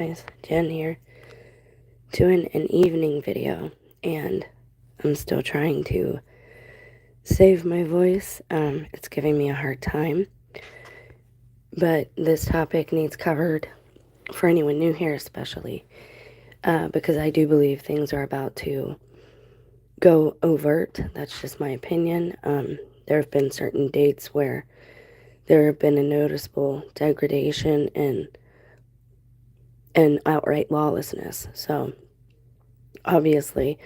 Guys, Jen here, doing an evening video, and I'm still trying to save my voice. It's giving me a hard time, but this topic needs covered for anyone new here, especially because I do believe things are about to go overt. That's just my opinion. There have been certain dates where there have been a noticeable degradation and outright lawlessness. So obviously,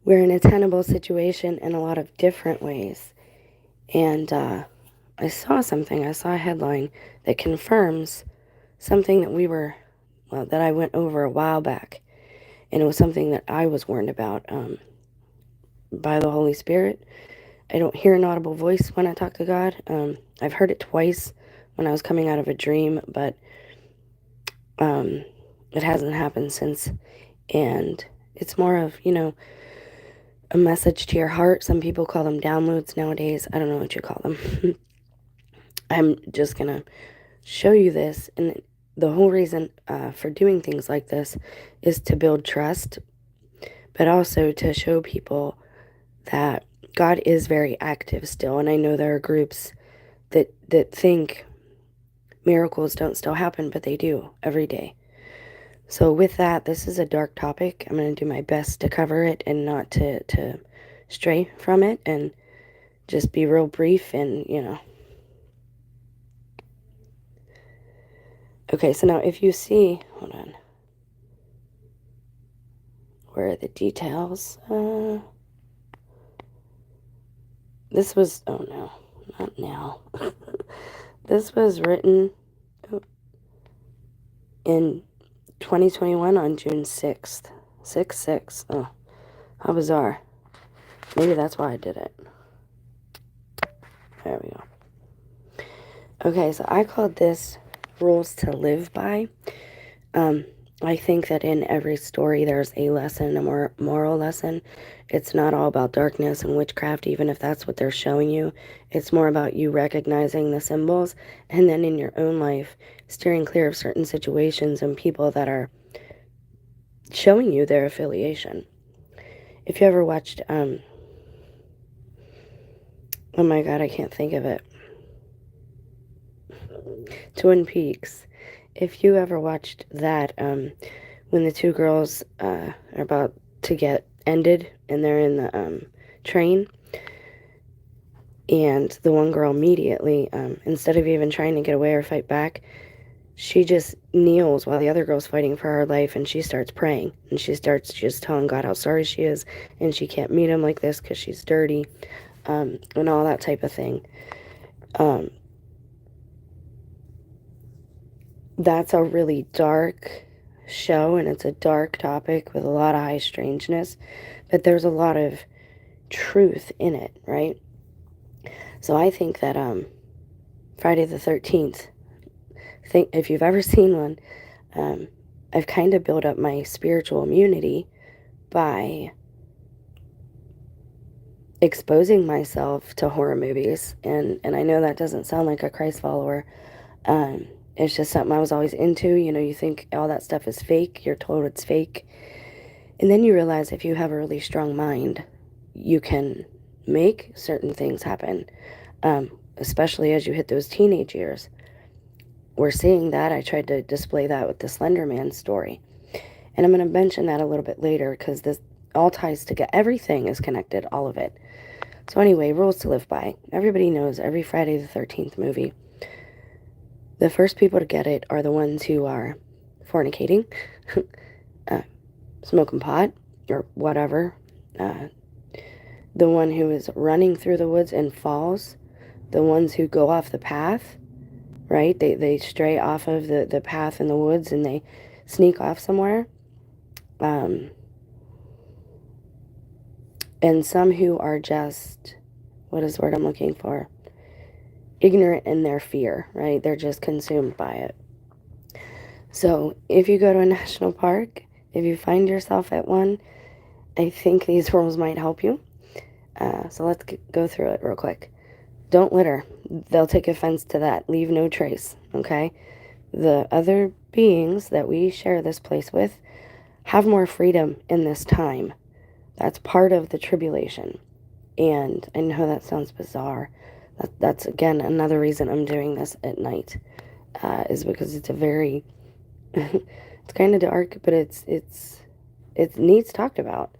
we're in a tenable situation in a lot of different ways. And I saw something, I saw a headline that confirms something that I went over a while back. And it was something that I was warned about by the Holy Spirit. I don't hear an audible voice when I talk to God. I've heard it twice when I was coming out of a dream, but it hasn't happened since. And it's more of, a message to your heart. Some people call them downloads nowadays. I don't know what you call them. I'm just going to show you this. And the whole reason for doing things like this is to build trust, but also to show people that God is very active still. And I know there are groups that think miracles don't still happen, but they do every day. So with that, this is a dark topic. I'm going to do my best to cover it and not to stray from it and just be real brief and. Okay, so now if you see, hold on. Where are the details? This was, oh no, not now. This was written in 2021 on June 6th. 6/6. Oh, how bizarre. Maybe that's why I did it. There we go. Okay, so I called this rules to live by. I think that in every story there's a lesson, a moral lesson. It's not all about darkness and witchcraft, even if that's what they're showing you. It's more about you recognizing the symbols and then in your own life steering clear of certain situations and people that are showing you their affiliation. If you ever watched, oh my God, I can't think of it. Twin Peaks. If you ever watched that, when the two girls are about to get ended and they're in the train, and the one girl immediately, instead of even trying to get away or fight back, she just kneels while the other girl's fighting for her life, and she starts praying, and she starts just telling God how sorry she is, and she can't meet him like this because she's dirty, and all that type of thing. That's a really dark show, and it's a dark topic with a lot of high strangeness, but there's a lot of truth in it, right? So I think that Friday the 13th, if you've ever seen one, I've kind of built up my spiritual immunity by exposing myself to horror movies, and I know that doesn't sound like a Christ follower. It's just something I was always into. You think all that stuff is fake. You're told it's fake. And then you realize if you have a really strong mind, you can make certain things happen, especially as you hit those teenage years. We're seeing that. I tried to display that with the Slender Man story. And I'm going to mention that a little bit later because this all ties together. Everything is connected, all of it. So anyway, rules to live by. Everybody knows every Friday the 13th movie, the first people to get it are the ones who are fornicating, smoking pot, or whatever. The one who is running through the woods and falls. The ones who go off the path, right? They stray off of the path in the woods and they sneak off somewhere. And some who are just, what is the word I'm looking for? Ignorant in their fear, right? They're just consumed by it. So if you go to a national park, if you find yourself at one, I think these rules might help you. So let's go through it real quick. Don't litter. They'll take offense to that. Leave no trace, okay? The other beings that we share this place with have more freedom in this time. That's part of the tribulation. And I know that sounds bizarre. That's again another reason I'm doing this at night, is because it's a very, it's kind of dark, but it needs talked about.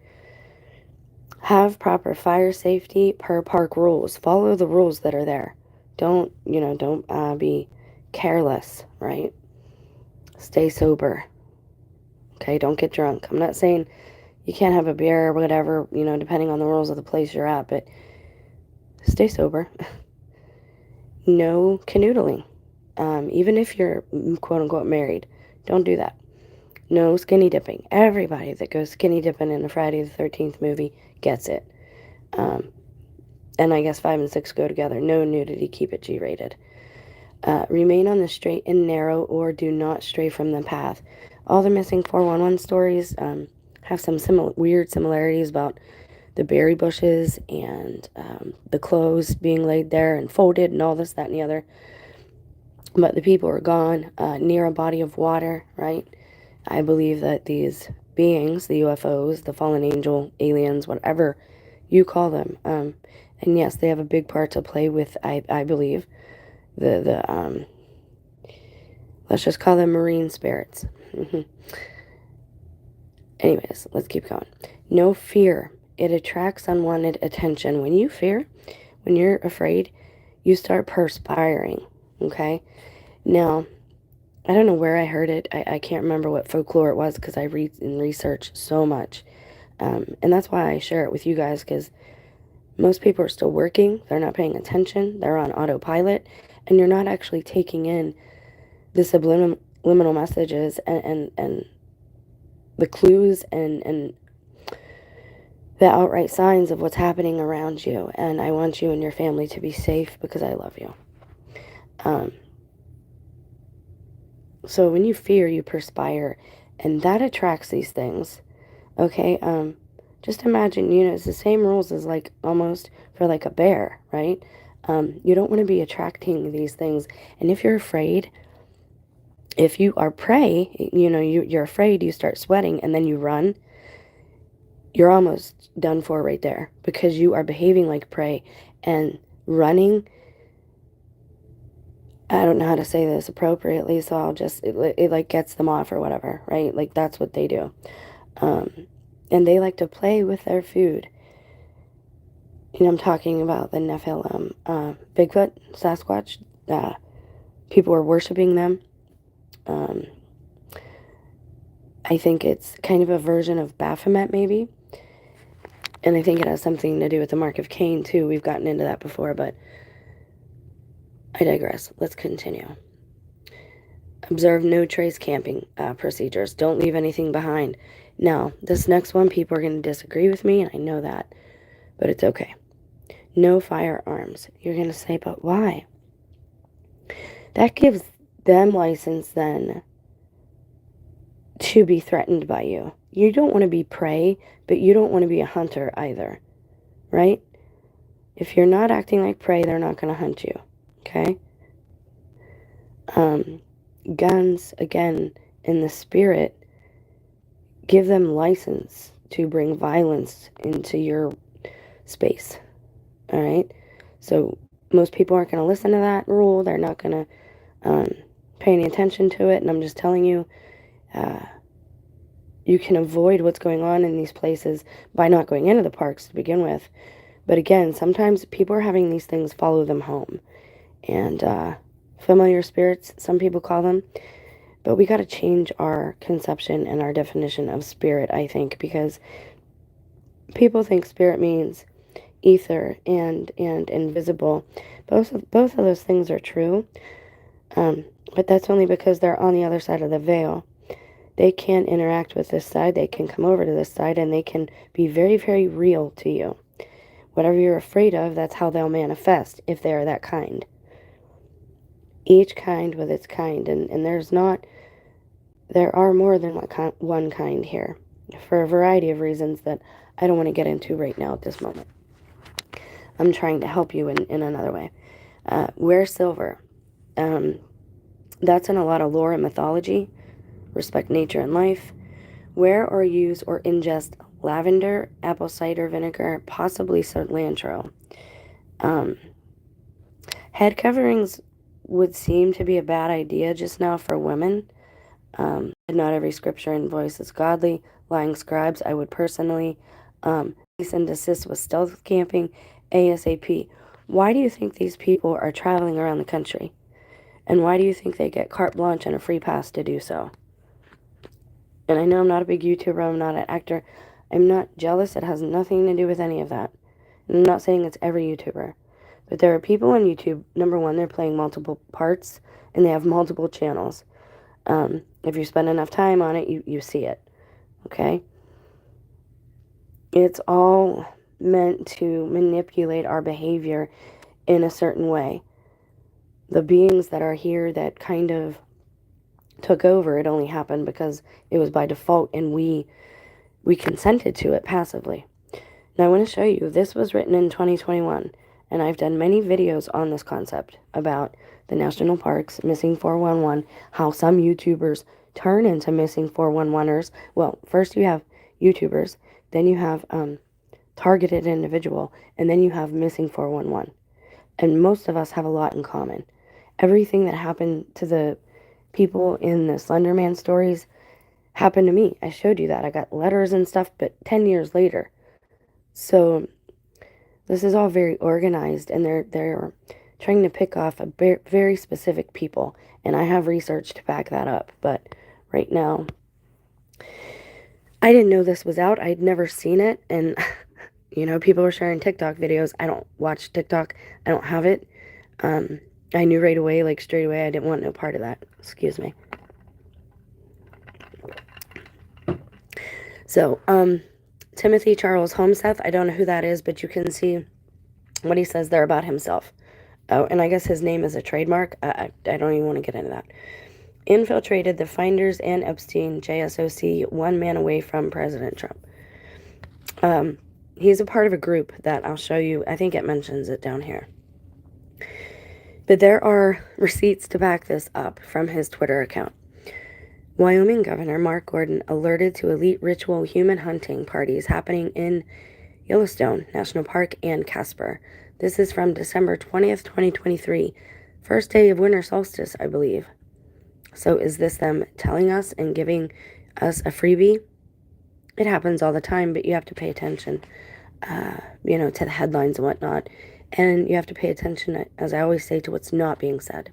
Have proper fire safety per park rules. Follow the rules that are there. Don't be careless, right? Stay sober. Okay, don't get drunk. I'm not saying you can't have a beer or whatever, depending on the rules of the place you're at, but stay sober. No canoodling. Even if you're quote unquote married, don't do that. No skinny dipping. Everybody that goes skinny dipping in a Friday the 13th movie gets it. And I guess 5 and 6 go together. No nudity, keep it G-rated. Remain on the straight and narrow, or do not stray from the path. All the missing 411 stories have some weird similarities about the berry bushes and the clothes being laid there and folded and all this, that, and the other. But the people are gone near a body of water, right? I believe that these beings, the UFOs, the fallen angel, aliens, whatever you call them, and yes, they have a big part to play with, I believe, the let's just call them marine spirits. Anyways, let's keep going. No fear. It attracts unwanted attention. When you fear, when you're afraid, you start perspiring, okay? Now, I don't know where I heard it. I can't remember what folklore it was because I read and research so much. And that's why I share it with you guys, because most people are still working. They're not paying attention. They're on autopilot. And you're not actually taking in the subliminal messages and the clues and the outright signs of what's happening around you. And I want you and your family to be safe because I love you. So when you fear, you perspire, and that attracts these things. Okay, just imagine, it's the same rules as like almost for like a bear, right? You don't want to be attracting these things. And if you're afraid, if you are prey, you're afraid, you start sweating, and then you run, you're almost done for right there, because you are behaving like prey. And running, I don't know how to say this appropriately, so I'll just, it like gets them off or whatever, right? Like that's what they do. And they like to play with their food. I'm talking about the Nephilim, Bigfoot, Sasquatch, people are worshiping them. I think it's kind of a version of Baphomet, maybe. And I think it has something to do with the mark of Cain, too. We've gotten into that before, but I digress. Let's continue. Observe no trace camping procedures. Don't leave anything behind. Now, this next one, people are going to disagree with me, and I know that, but it's okay. No firearms. You're going to say, but why? That gives them license then to be threatened by you. You don't want to be prey, but you don't want to be a hunter either, right? If you're not acting like prey, they're not going to hunt you, okay? Guns, again, in the spirit, give them license to bring violence into your space, all right? So most people aren't going to listen to that rule. They're not going to pay any attention to it, and I'm just telling you, you can avoid what's going on in these places by not going into the parks to begin with. But again, sometimes people are having these things follow them home. And familiar spirits, some people call them. But we got to change our conception and our definition of spirit, I think, because people think spirit means ether and invisible. Both of those things are true. But that's only because they're on the other side of the veil. They can interact with this side. They can come over to this side, and they can be very, very real to you. Whatever you're afraid of, that's how they'll manifest, if they are that kind. Each kind with its kind, and there are more than one kind here, for a variety of reasons that I don't want to get into right now at this moment. I'm trying to help you in another way. Wear silver. That's in a lot of lore and mythology. respect nature and life, wear or use or ingest lavender, apple cider vinegar, possibly cilantro. Um, Head coverings would seem to be a bad idea just now for women. Not every scripture and voice is godly. Lying scribes, I would personally cease and desist with stealth camping ASAP. Why do you think these people are traveling around the country? And why do you think they get carte blanche and a free pass to do so? And I know I'm not a big YouTuber, I'm not an actor. I'm not jealous. It has nothing to do with any of that. And I'm not saying it's every YouTuber. But there are people on YouTube, number one, they're playing multiple parts, and they have multiple channels. If you spend enough time on it, you see it. Okay? It's all meant to manipulate our behavior in a certain way. The beings that are here that kind of took over, it only happened because it was by default and we consented to it passively. Now I want to show you, this was written in 2021, and I've done many videos on this concept about the national parks, missing 411, how some YouTubers turn into missing 411ers. Well, first you have YouTubers, then you have targeted individual, and then you have missing 411. And most of us have a lot in common. Everything that happened to the people in the Slender Man stories happened to me. I showed you that. I got letters and stuff, but 10 years later. So this is all very organized, and they're trying to pick off a very specific people, and I have research to back that up. But right now, I didn't know this was out. I'd never seen it, and people were sharing TikTok videos. I don't watch TikTok. I don't have it. I knew right away, like straight away, I didn't want no part of that. Excuse me. So, Timothy Charles Homeseth, I don't know who that is, but you can see what he says there about himself. Oh, and I guess his name is a trademark. I don't even want to get into that. Infiltrated the Finders and Epstein JSOC, one man away from President Trump. He's a part of a group that I'll show you. I think it mentions it down here. But there are receipts to back this up from his Twitter account. Wyoming Governor Mark Gordon alerted to elite ritual human hunting parties happening in Yellowstone National Park and Casper. This is from December 20th, 2023. First day of winter solstice, I believe. So is this them telling us and giving us a freebie? It happens all the time, but you have to pay attention, to the headlines and whatnot. And you have to pay attention, as I always say, to what's not being said.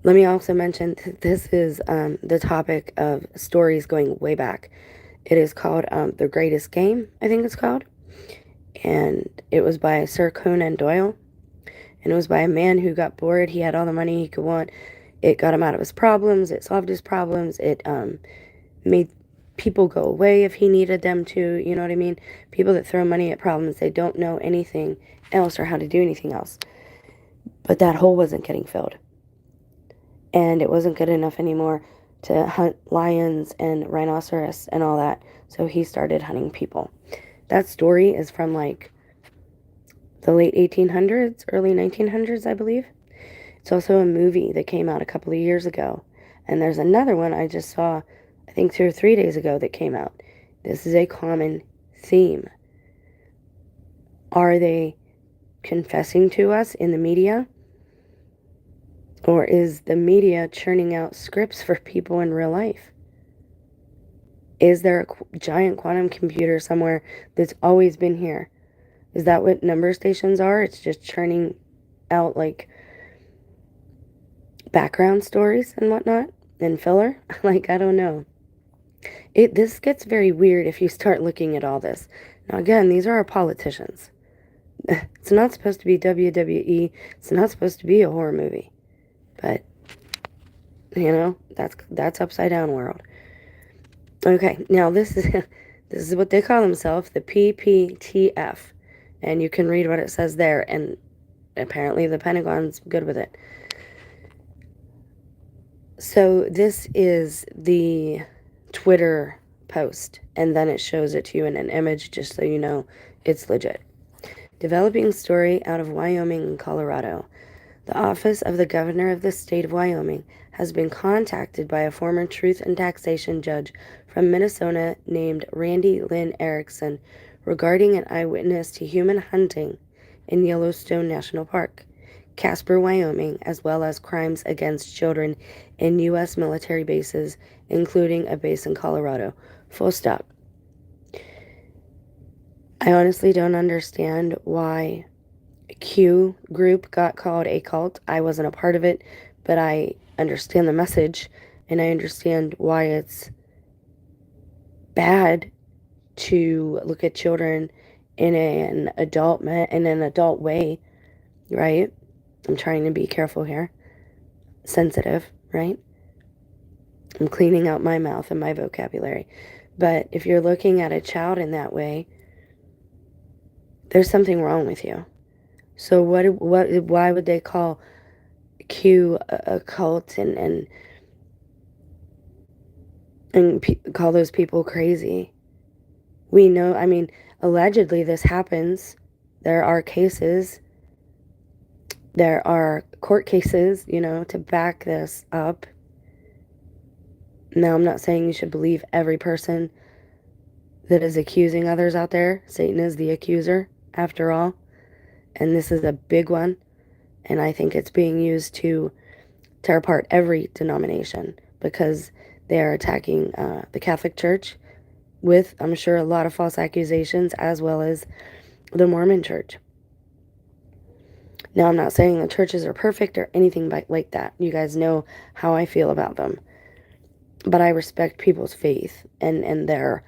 Let me also mention that this is the topic of stories going way back. It is called The Greatest Game, I think it's called. And it was by Sir Conan Doyle. And it was by a man who got bored. He had all the money he could want. It got him out of his problems. It solved his problems. It made people go away if he needed them to, you know what I mean? People that throw money at problems, they don't know anything else or how to do anything else. But that hole wasn't getting filled. And it wasn't good enough anymore to hunt lions and rhinoceros and all that. So he started hunting people. That story is from like the late 1800s, early 1900s, I believe. It's also a movie that came out a couple of years ago. And there's another one I just saw, I think 2 or 3 days ago, that came out. This is a common theme. Are they confessing to us in the media? Or is the media churning out scripts for people in real life? Is there a giant quantum computer somewhere that's always been here? Is that what number stations are? It's just churning out like background stories and whatnot and filler? Like, I don't know. This gets very weird if you start looking at all this. Now again, these are our politicians. It's not supposed to be WWE. It's not supposed to be a horror movie. But, that's upside down world. Okay, now this is what they call themselves, the PPTF. And you can read what it says there, and apparently the Pentagon's good with it. So this is the Twitter post, and then it shows it to you in an image just so you know it's legit. Developing story out of Wyoming and Colorado. The office of the governor of the state of Wyoming has been contacted by a former truth and taxation judge from Minnesota named Randy Lynn Erickson regarding an eyewitness to human hunting in Yellowstone National Park, Casper, Wyoming, as well as crimes against children in U.S. military bases, including a base in Colorado. Full stop. I honestly don't understand why Q group got called a cult. I wasn't a part of it, but I understand the message and I understand why it's bad to look at children in an adult way, right? I'm trying to be careful here. Sensitive, right? I'm cleaning out my mouth and my vocabulary. But if you're looking at a child in that way, there's something wrong with you. So why would they call Q a cult and call those people crazy? We know, I mean, allegedly this happens. There are cases, there are court cases, to back this up. Now, I'm not saying you should believe every person that is accusing others out there. Satan is the accuser, after all. And this is a big one. And I think it's being used to tear apart every denomination because they are attacking the Catholic Church with, I'm sure, a lot of false accusations, as well as the Mormon Church. Now, I'm not saying the churches are perfect or anything like that. You guys know how I feel about them. But I respect people's faith and their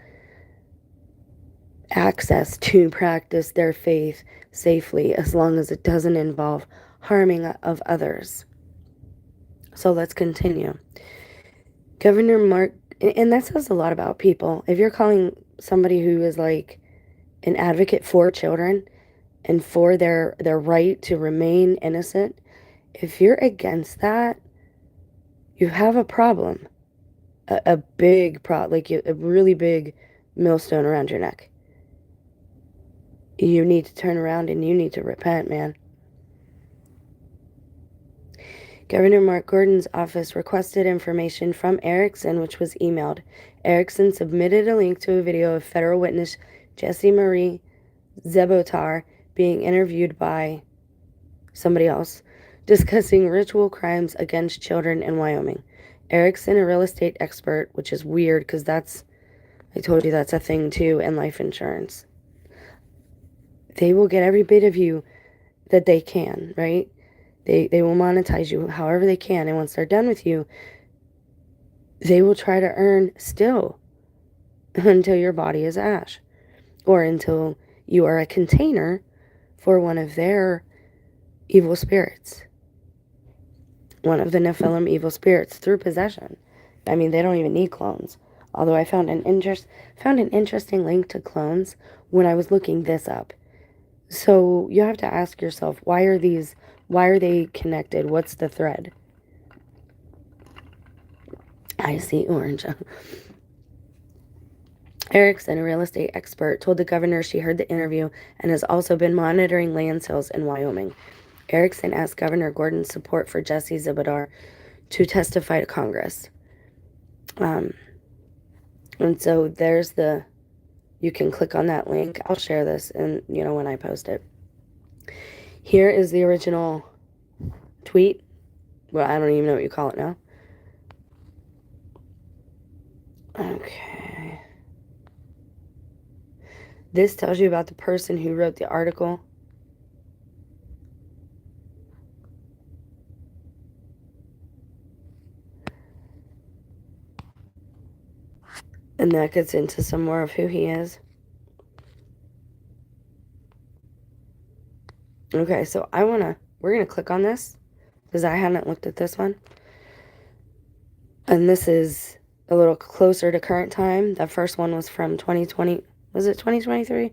access to practice their faith safely, as long as it doesn't involve harming of others. So let's continue. Governor Mark, and that says a lot about people. If you're calling somebody who is like an advocate for children and for their right to remain innocent, if you're against that, you have a problem. A big problem, like a really big millstone around your neck. You need to turn around and you need to repent, man. Governor Mark Gordon's office requested information from Erickson, which was emailed. Erickson submitted a link to a video of federal witness Jessie Marie Zebotar being interviewed by somebody else, discussing ritual crimes against children in Wyoming. Erickson, a real estate expert, which is weird because I told you that's a thing too in life insurance. They will get every bit of you that they can, right? They will monetize you however they can. And once they're done with you, they will try to earn still until your body is ash, or until you are a container for one of their evil spirits, one of the Nephilim evil spirits, through possession. I mean, they don't even need clones. Although I found an interesting link to clones when I was looking this up. So you have to ask yourself, why are they connected? What's the thread? I see orange. Erickson, a real estate expert, told the governor she heard the interview and has also been monitoring land sales in Wyoming. Erickson asked Governor Gordon's support for Jessie Zebotar to testify to Congress. And so there's you can click on that link. I'll share this and when I post it. Here is the original tweet. Well, I don't even know what you call it now. Okay. This tells you about the person who wrote the article. And that gets into some more of who he is. Okay, so we're going to click on this because I hadn't looked at this one. And this is a little closer to current time. The first one was from 2020. Was it 2023?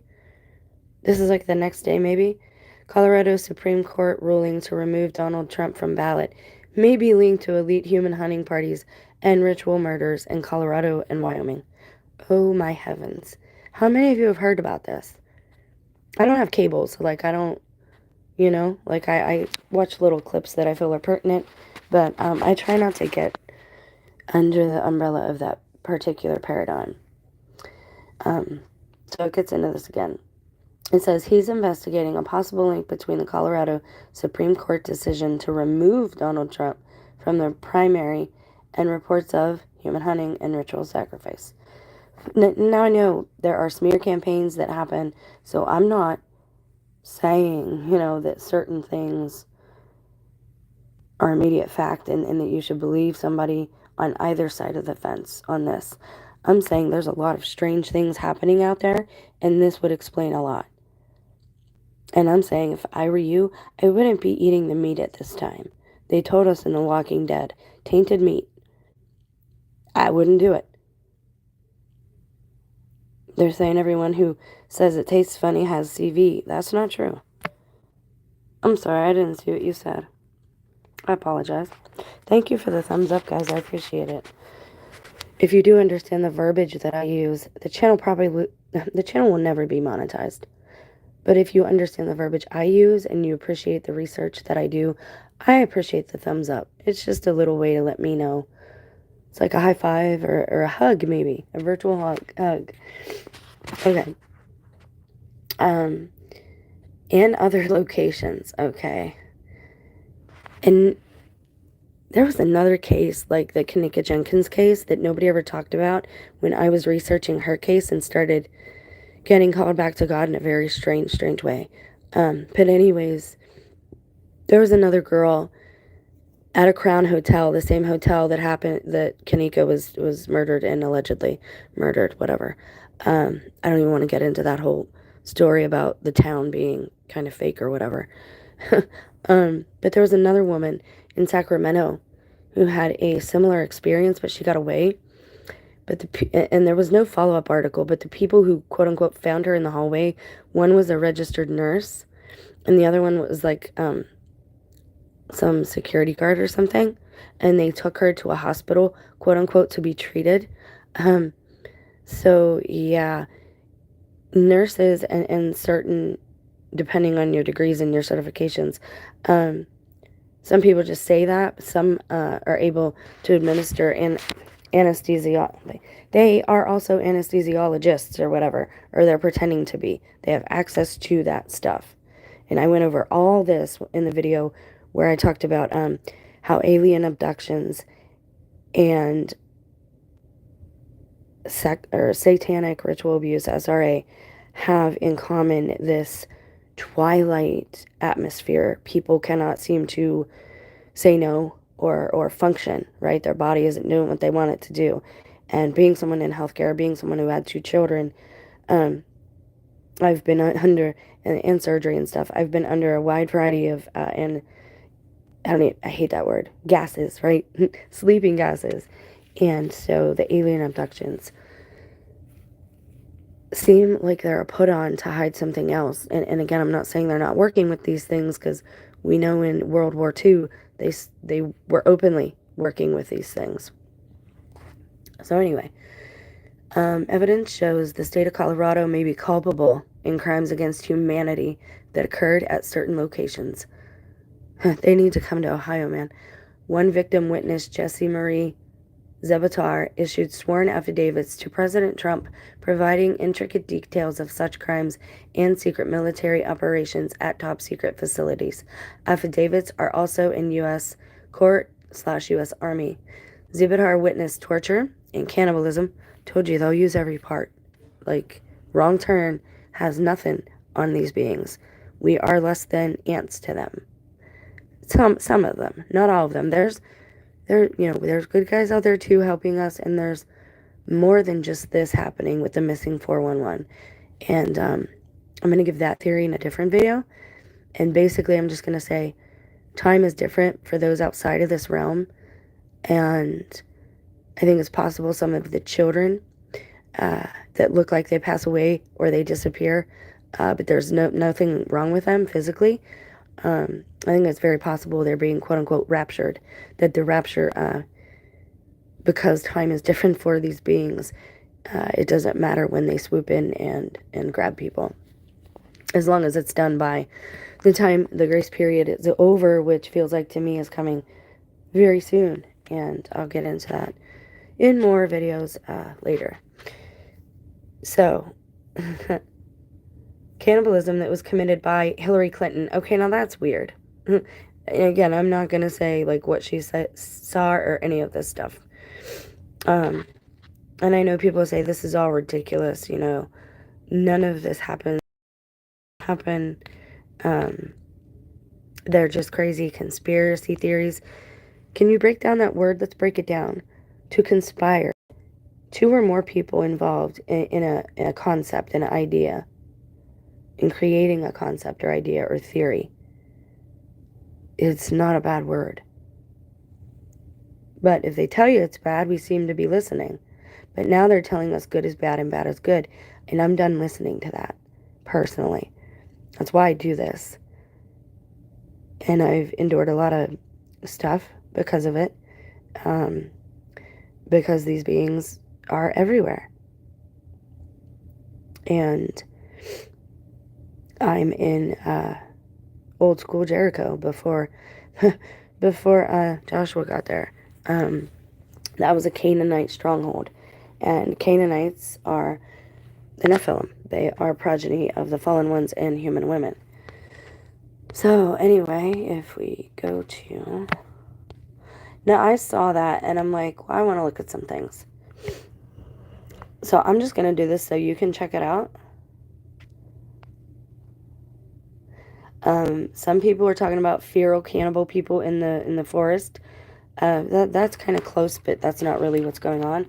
This is like the next day, maybe. Colorado Supreme Court ruling to remove Donald Trump from ballot may be linked to elite human hunting parties and ritual murders in Colorado and Wyoming. Oh my heavens. How many of you have heard about this? I don't have cable, so I don't, you know? Like, I watch little clips that I feel are pertinent, but I try not to get under the umbrella of that particular paradigm. So it gets into this again. It says he's investigating a possible link between the Colorado Supreme Court decision to remove Donald Trump from the primary and reports of human hunting and ritual sacrifice. Now I know there are smear campaigns that happen, so I'm not saying, that certain things are immediate fact and that you should believe somebody on either side of the fence on this. I'm saying there's a lot of strange things happening out there, and this would explain a lot. And I'm saying if I were you, I wouldn't be eating the meat at this time. They told us in The Walking Dead, tainted meat. I wouldn't do it. They're saying everyone who says it tastes funny has CV. That's not true. I'm sorry, I didn't see what you said. I apologize. Thank you for the thumbs up, guys. I appreciate it. If you do understand the verbiage that I use, the channel will never be monetized. But if you understand the verbiage I use and you appreciate the research that I do, I appreciate the thumbs up. It's just a little way to let me know. It's like a high five or a hug, maybe. A virtual hug. Okay. And other locations, okay. And there was another case, like the Kanika Jenkins case, that nobody ever talked about when I was researching her case and started getting called back to God in a very strange way. But anyways, there was another girl at a Crown Hotel, the same hotel that Kanika was murdered in, allegedly murdered, whatever. I don't even want to get into that whole story about the town being kind of fake or whatever. But there was another woman in Sacramento who had a similar experience, but she got away. And there was no follow-up article, but the people who quote-unquote found her in the hallway, one was a registered nurse, and the other one was like some security guard or something, and they took her to a hospital, quote-unquote, to be treated. So, yeah, nurses and certain, depending on your degrees and your certifications, some people just say that. Some are able to administer anesthesia. They are also anesthesiologists or whatever, or they're pretending to be. They have access to that stuff. And I went over all this in the video where I talked about how alien abductions and satanic ritual abuse, SRA, have in common this twilight atmosphere. People cannot seem to say no or function, right? Their body isn't doing what they want it to do. And being someone in healthcare, being someone who had 2 children, I've been under, and surgery and stuff, I've been under a wide variety of, and I hate that word, gases, right? Sleeping gases. And so the alien abductions seem like they're put on to hide something else. And again, I'm not saying they're not working with these things, because we know in World War II, they were openly working with these things. So anyway, evidence shows the state of Colorado may be culpable in crimes against humanity that occurred at certain locations. They need to come to Ohio, man. One victim witness, Jessie Marie Zebatar, issued sworn affidavits to President Trump providing intricate details of such crimes and secret military operations at top-secret facilities. Affidavits are also in U.S. court/U.S. Army. Zebatar witnessed torture and cannibalism. Told you, they'll use every part. Like, wrong turn has nothing on these beings. We are less than ants to them. Some of them, not all of them. There's good guys out there too helping us, and there's more than just this happening with the missing 411. And I'm going to give that theory in a different video. And basically, I'm just going to say time is different for those outside of this realm. And I think it's possible some of the children that look like they pass away or they disappear, but there's nothing wrong with them physically. I think it's very possible they're being quote-unquote raptured, that the rapture, because time is different for these beings, it doesn't matter when they swoop in and grab people. as long as it's done by the time the grace period is over, which feels like to me is coming very soon. And I'll get into that in more videos later. So, cannibalism that was committed by Hillary Clinton. Okay, now that's weird. And again, I'm not going to say like what she saw or any of this stuff. And I know people say this is all ridiculous, you know. None of this happen. They're just crazy conspiracy theories. Can you break down that word? Let's break it down. To conspire. Two or more people involved in a concept, an idea, in creating a concept or idea or theory. It's not a bad word. But if they tell you it's bad, we seem to be listening. But now they're telling us good is bad and bad is good. And I'm done listening to that, personally. That's why I do this. And I've endured a lot of stuff because of it. Because these beings are everywhere. And I'm in old school Jericho before Joshua got there. That was a Canaanite stronghold. And Canaanites are the Nephilim. They are progeny of the fallen ones and human women. So anyway, if we go to... Now I saw that and I'm like, well, I want to look at some things. So I'm just going to do this so you can check it out. Some people are talking about feral cannibal people in the forest. That's kind of close, but that's not really what's going on.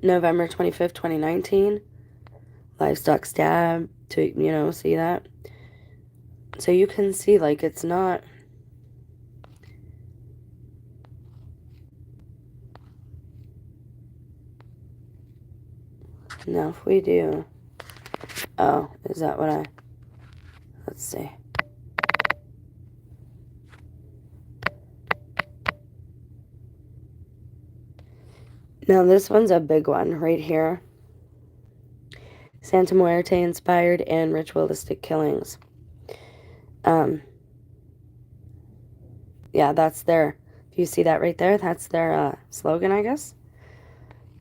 November 25th, 2019. Livestock stab to, see that. So you can see, like, it's not... Now, if we do... Oh, is that what I... Let's see. Now, this one's a big one right here. Santa Muerte inspired and ritualistic killings. Yeah, that's their... If you see that right there, that's their slogan, I guess.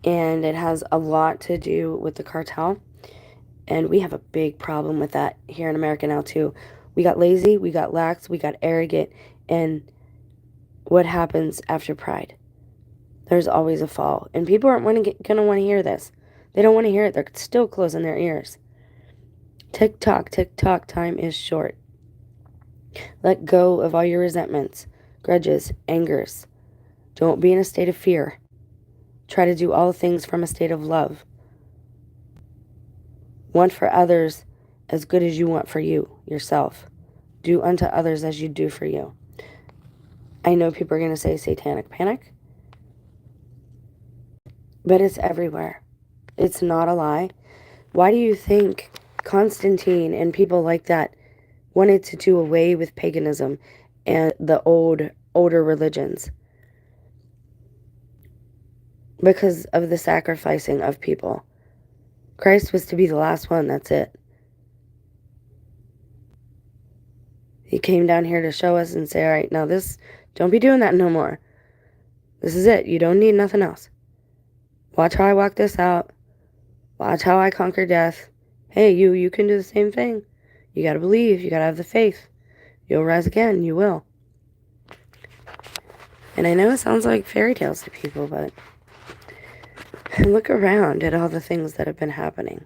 And it has a lot to do with the cartel. And we have a big problem with that here in America now, too. We got lazy, we got lax, we got arrogant. And what happens after pride? There's always a fall. And people aren't going to want to hear this. They don't want to hear it. They're still closing their ears. Tick tock, time is short. Let go of all your resentments, grudges, angers. Don't be in a state of fear. Try to do all things from a state of love. Want for others as good as you want for yourself. Do unto others as you do for you. I know people are going to say satanic panic, but it's everywhere. It's not a lie. Why do you think Constantine and people like that wanted to do away with paganism and the older religions? Because of the sacrificing of people. Christ was to be the last one, that's it. He came down here to show us and say, all right, now this, don't be doing that no more. This is it. You don't need nothing else. Watch how I walk this out. Watch how I conquer death. Hey, you can do the same thing. You gotta believe. You gotta have the faith. You'll rise again. You will. And I know it sounds like fairy tales to people, but look around at all the things that have been happening.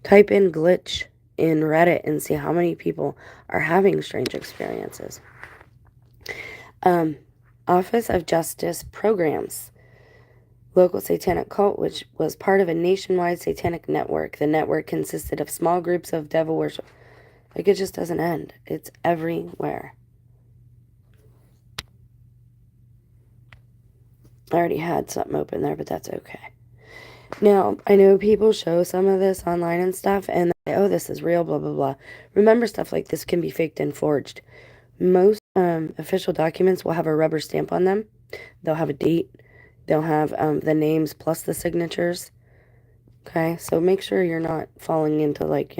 Type in glitch in Reddit and see how many people are having strange experiences. Office of Justice programs. Local satanic cult, which was part of a nationwide satanic network. The network consisted of small groups of devil worship. Like, it just doesn't end. It's everywhere. I already had something open there, but that's okay. Now, I know people show some of this online and stuff, and they say, oh, this is real, blah, blah, blah. Remember, stuff like this can be faked and forged. Most official documents will have a rubber stamp on them. They'll have a date. They'll have the names plus the signatures. Okay, so make sure you're not falling into, like,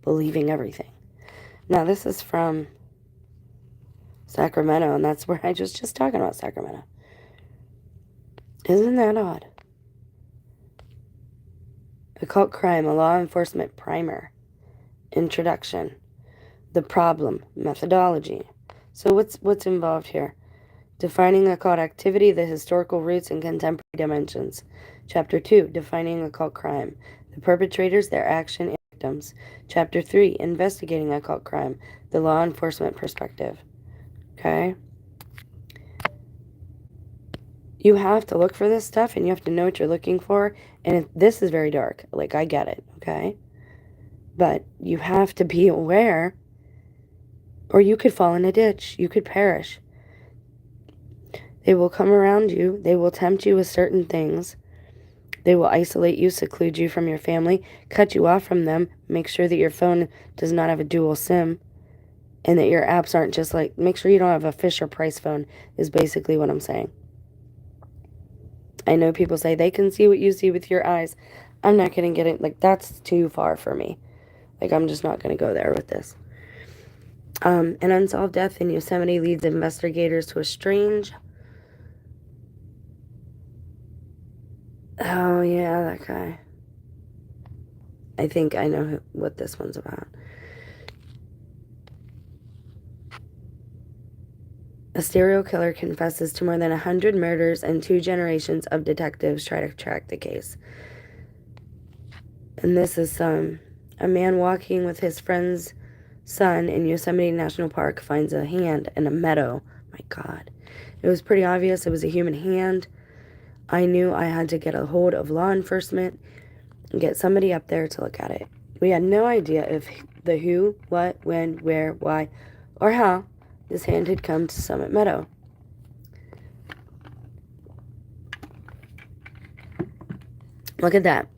believing everything. Now, this is from Sacramento, and that's where I was just talking about Sacramento. Isn't that odd? Occult crime, a law enforcement primer. Introduction. The problem, methodology. So what's involved here? Defining occult activity, the historical roots and contemporary dimensions. Chapter 2, defining occult crime, the perpetrators, their action, and victims. Chapter 3, investigating occult crime, the law enforcement perspective. Okay? You have to look for this stuff, and you have to know what you're looking for, and this is very dark. Like, I get it, okay? But you have to be aware, or you could fall in a ditch. You could perish. They will come around you. They will tempt you with certain things. They will isolate you, seclude you from your family, cut you off from them, make sure that your phone does not have a dual SIM, and that your apps aren't just like, make sure you don't have a Fisher Price phone, is basically what I'm saying. I know people say they can see what you see with your eyes. I'm not going to get it. Like, that's too far for me. Like, I'm just not going to go there with this. An unsolved death in Yosemite leads investigators to a strange... Oh, yeah, that guy. I think I know what this one's about. A serial killer confesses to more than 100 murders, and 2 generations of detectives try to track the case. And this is a man walking with his friend's son in Yosemite National Park finds a hand in a meadow. My God. It was pretty obvious it was a human hand. I knew I had to get a hold of law enforcement and get somebody up there to look at it. We had no idea if the who, what, when, where, why, or how this hand had come to Summit Meadow. Look at that.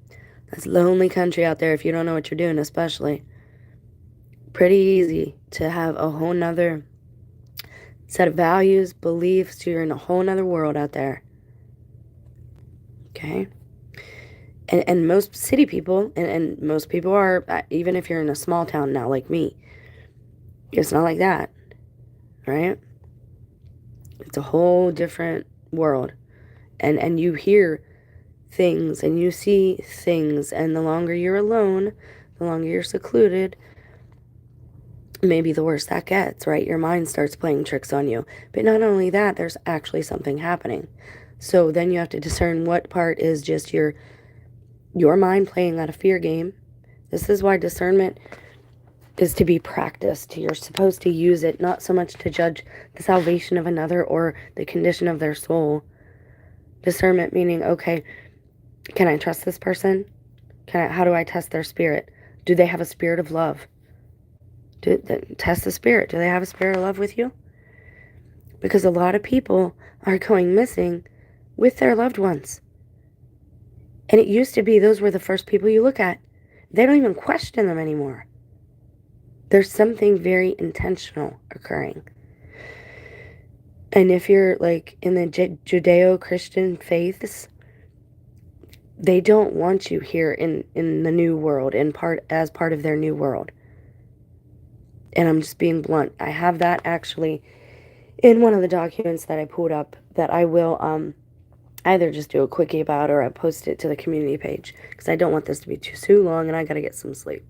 That's lonely country out there if you don't know what you're doing, especially. Pretty easy to have a whole nother set of values, beliefs. You're in a whole nother world out there. Okay? And most city people, and most people are, even if you're in a small town now like me, it's not like that, right? It's a whole different world. And you hear things and you see things, and the longer you're alone, the longer you're secluded, maybe the worse that gets, right? Your mind starts playing tricks on you. But not only that, there's actually something happening. So then you have to discern what part is just your mind playing out a fear game. This is why discernment is to be practiced. You're supposed to use it not so much to judge the salvation of another or the condition of their soul. Discernment meaning, okay, can I trust this person? How do I test their spirit? Do they have a spirit of love? Test the spirit. Do they have a spirit of love with you? Because a lot of people are going missing with their loved ones. And it used to be those were the first people you look at. They don't even question them anymore. There's something very intentional occurring. And if you're like in the Judeo-Christian faiths, they don't want you here in the new world, as part of their new world. And I'm just being blunt. I have that actually in one of the documents that I pulled up that I will either just do a quickie about, or I post it to the community page, because I don't want this to be too long and I got to get some sleep.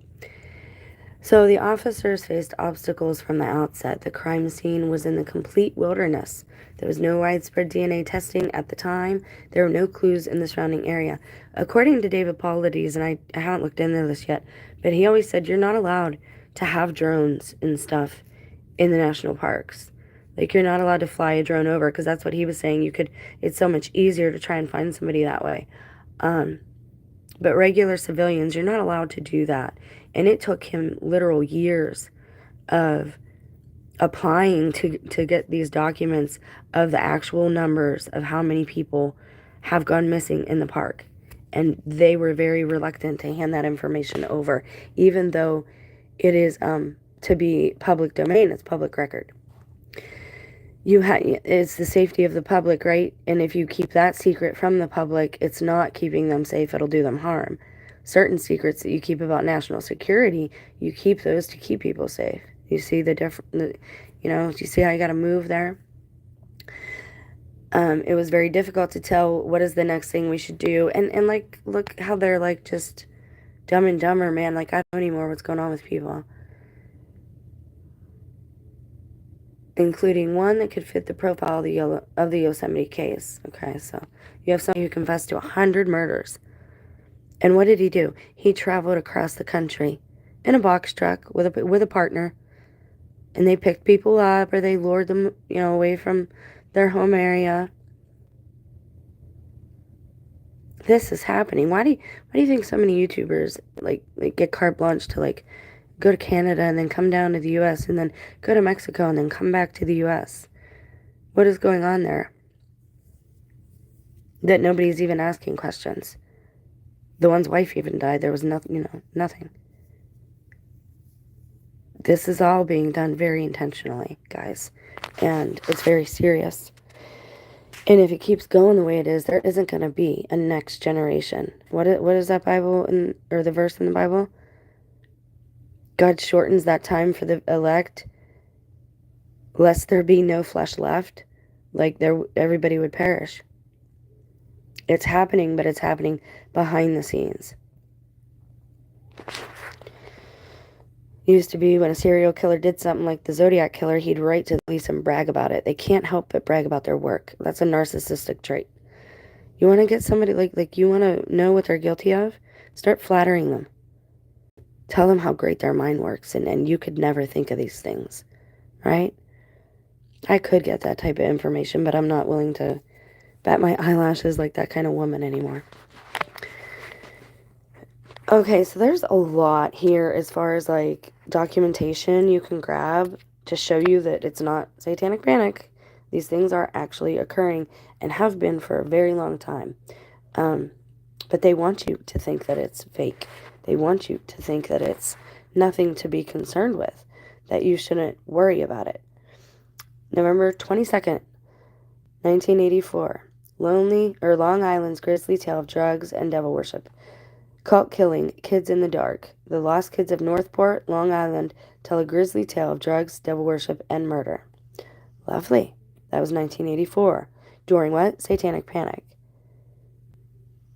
So the officers faced obstacles from the outset. The crime scene was in the complete wilderness. There was no widespread DNA testing at the time. There were no clues in the surrounding area. According to David Paulides, and I haven't looked into this yet, but he always said you're not allowed to have drones and stuff in the national parks. Like, you're not allowed to fly a drone over, because that's what he was saying. It's so much easier to try and find somebody that way. But regular civilians, you're not allowed to do that. And it took him literal years of applying to get these documents of the actual numbers of how many people have gone missing in the park. And they were very reluctant to hand that information over, even though it is to be public domain. It's public record. it's the safety of the public, right? And if you keep that secret from the public, it's not keeping them safe, it'll do them harm. Certain secrets that you keep about national security, you keep those to keep people safe. You see the different, do you see how you got to move there? It was very difficult to tell what is the next thing we should do. And like, look how they're like just dumb and dumber, man. Like, I don't know anymore what's going on with people. Including one that could fit the profile of the Yosemite case. Okay, so you have somebody who confessed to 100 murders. And what did he do? He traveled across the country in a box truck with a partner, and they picked people up or they lured them, away from their home area. This is happening. Why do you think so many YouTubers like get carte blanche to like go to Canada and then come down to the US and then go to Mexico and then come back to the US? What is going on there? That nobody's even asking questions. The one's wife even died. There was nothing, nothing. This is all being done very intentionally, guys. And it's very serious. And if it keeps going the way it is, there isn't going to be a next generation. What is that Bible or the verse in the Bible? God shortens that time for the elect, lest there be no flesh left. Like everybody would perish. It's happening, but it's happening behind the scenes. It used to be when a serial killer did something like the Zodiac killer, he'd write to the police and brag about it. They can't help but brag about their work. That's a narcissistic trait. You want to get somebody like you want to know what they're guilty of? Start flattering them. Tell them how great their mind works, and you could never think of these things, right? I could get that type of information, but I'm not willing to bat my eyelashes like that kind of woman anymore. Okay, so there's a lot here as far as like documentation you can grab to show you that it's not satanic panic. These things are actually occurring and have been for a very long time. But they want you to think that it's fake. They want you to think that it's nothing to be concerned with, that you shouldn't worry about it. November 22nd, 1984. Long Island's grisly tale of drugs and devil worship. Cult killing, kids in the dark. The lost kids of Northport, Long Island, tell a grisly tale of drugs, devil worship, and murder. Lovely. That was 1984. During what? Satanic panic.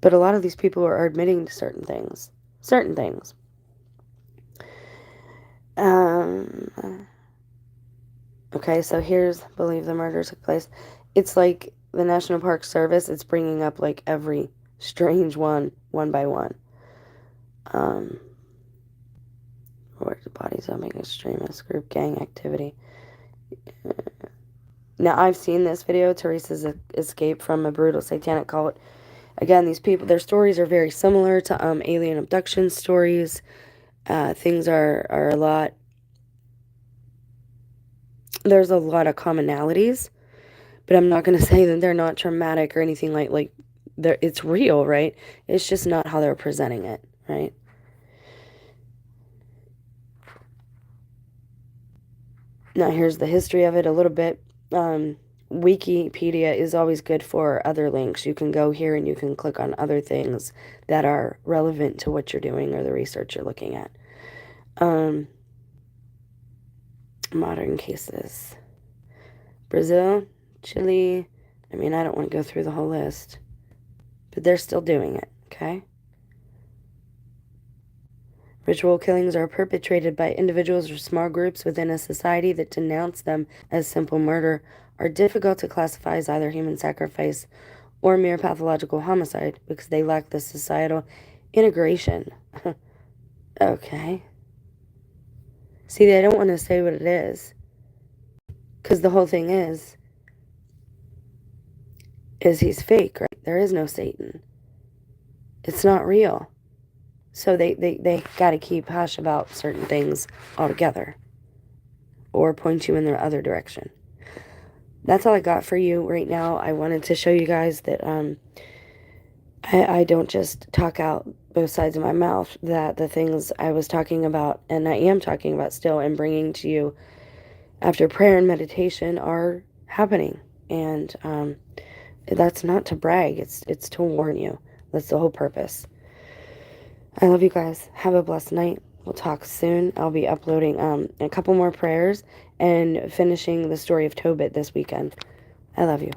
But a lot of these people are admitting to certain things. Certain things. Okay, so here's believe the murder took place. It's like the National Park Service. It's bringing up like every strange one by one. Where's the bodies of an extremist group gang activity? Now, I've seen this video, Teresa's escape from a brutal satanic cult. Again, these people, their stories are very similar to alien abduction stories. Things are a lot, there's a lot of commonalities, but I'm not going to say that they're not traumatic or anything like it's real, right? It's just not how they're presenting it, right? Now, here's the history of it a little bit. Wikipedia is always good for other links. You can go here and you can click on other things that are relevant to what you're doing or the research you're looking at. Modern cases. Brazil, Chile. I mean, I don't want to go through the whole list, but they're still doing it, okay? Ritual killings are perpetrated by individuals or small groups within a society that denounce them as simple murder, are difficult to classify as either human sacrifice or mere pathological homicide because they lack the societal integration. Okay. See, they don't want to say what it is. Because the whole thing is he's fake, right? There is no Satan. It's not real. So they got to keep hush about certain things altogether. Or point you in the other direction. That's all I got for you right now. I wanted to show you guys that I don't just talk out both sides of my mouth, that the things I was talking about, and I am talking about still and bringing to you after prayer and meditation, are happening. And that's not to brag. It's to warn you. That's the whole purpose. I love you guys. Have a blessed night. We'll talk soon. I'll be uploading a couple more prayers and finishing the story of Tobit this weekend. I love you.